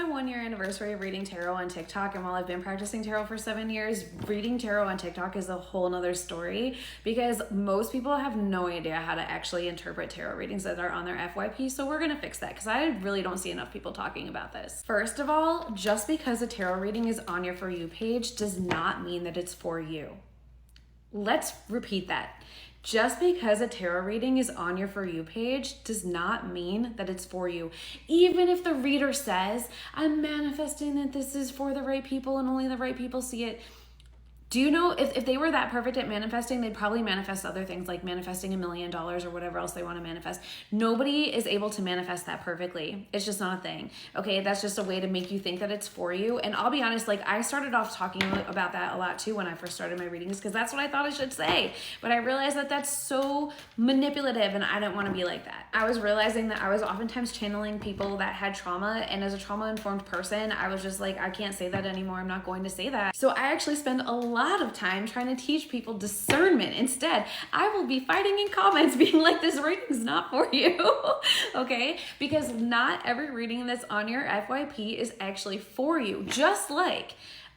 My 1-year anniversary of reading tarot on TikTok, and while I've been practicing tarot for 7 years, reading tarot on TikTok is a whole nother story because most people have no idea how to actually interpret tarot readings that are on their FYP, so we're gonna fix that because I really don't see enough people talking about this. First of all, just because a tarot reading is on your For You page does not mean that it's for you. Let's repeat that. Just because a tarot reading is on your For You page does not mean that it's for you. Even if the reader says, I'm manifesting that this is for the right people and only the right people see it. Do you know if they were that perfect at manifesting, they'd probably manifest other things like manifesting $1 million or whatever else they want to manifest. Nobody is able to manifest that perfectly. It's just not a thing. Okay, that's just a way to make you think that it's for you. And I'll be honest, like I started off talking about that a lot too when I first started my readings because that's what I thought I should say. But I realized that that's so manipulative and I don't want to be like that. I was realizing that I was oftentimes channeling people that had trauma, and as a trauma-informed person, I was just like, I can't say that anymore. I'm not going to say that. So I actually spend a lot of time trying to teach people discernment. Instead, I will be fighting in comments being like, this reading's not for you. Okay? Because not every reading that's on your FYP is actually for you. Just like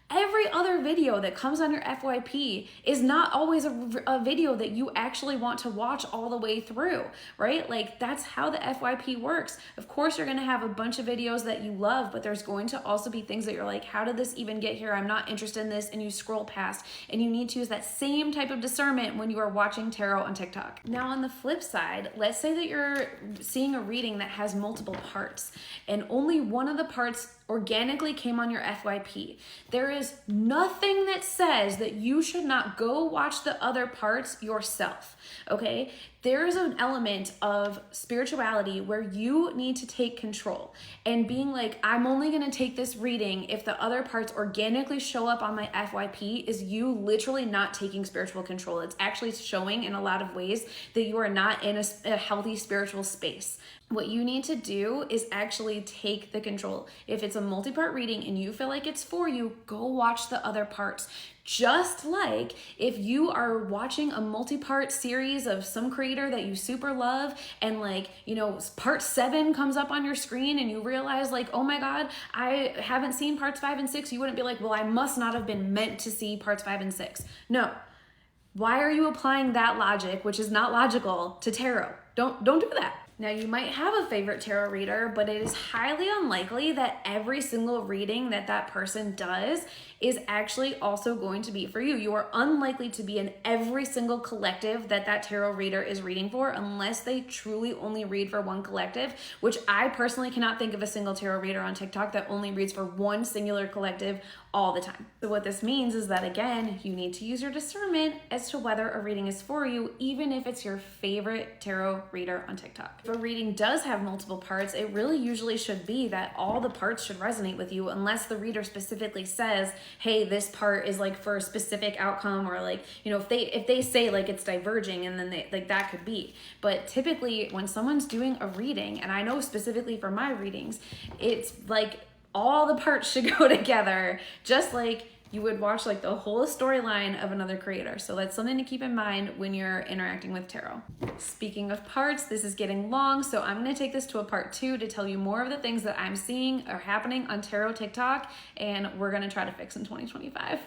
every other video that comes on your FYP is not always a video that you actually want to watch all the way through, right? Like that's how the FYP works. Of course, you're going to have a bunch of videos that you love, but there's going to also be things that you're like, how did this even get here? I'm not interested in this. And you scroll past, and you need to use that same type of discernment when you are watching tarot on TikTok. Now, on the flip side, let's say that you're seeing a reading that has multiple parts and only one of the parts organically came on your FYP. There is nothing that says that you should not go watch the other parts yourself, okay? There is an element of spirituality where you need to take control and being like, I'm only gonna take this reading if the other parts organically show up on my FYP is you literally not taking spiritual control. It's actually showing in a lot of ways that you are not in a healthy spiritual space. What you need to do is actually take the control. If it's a multi-part reading and you feel like it's for you, go watch the other parts. Just like if you are watching a multi-part series of some creator that you super love and like, you know, part 7 comes up on your screen and you realize like, oh my God, I haven't seen parts 5 and 6. You wouldn't be like, well, I must not have been meant to see parts 5 and 6. No. Why are you applying that logic, which is not logical, to tarot? Don't do that. Now, you might have a favorite tarot reader, but it is highly unlikely that every single reading that that person does is actually also going to be for you. You are unlikely to be in every single collective that that tarot reader is reading for unless they truly only read for one collective, which I personally cannot think of a single tarot reader on TikTok that only reads for one singular collective all the time. So what this means is that, again, you need to use your discernment as to whether a reading is for you, even if it's your favorite tarot reader on TikTok. If a reading does have multiple parts, it really usually should be that all the parts should resonate with you unless the reader specifically says, hey, this part is like for a specific outcome, or like, you know, if they say like it's diverging, and then they like that could be. But typically when someone's doing a reading, and I know specifically for my readings, it's like all the parts should go together, just like you would watch like the whole storyline of another creator. So that's something to keep in mind when you're interacting with tarot. Speaking of parts, this is getting long, so I'm gonna take this to a part 2 to tell you more of the things that I'm seeing are happening on tarot TikTok, and we're gonna try to fix in 2025.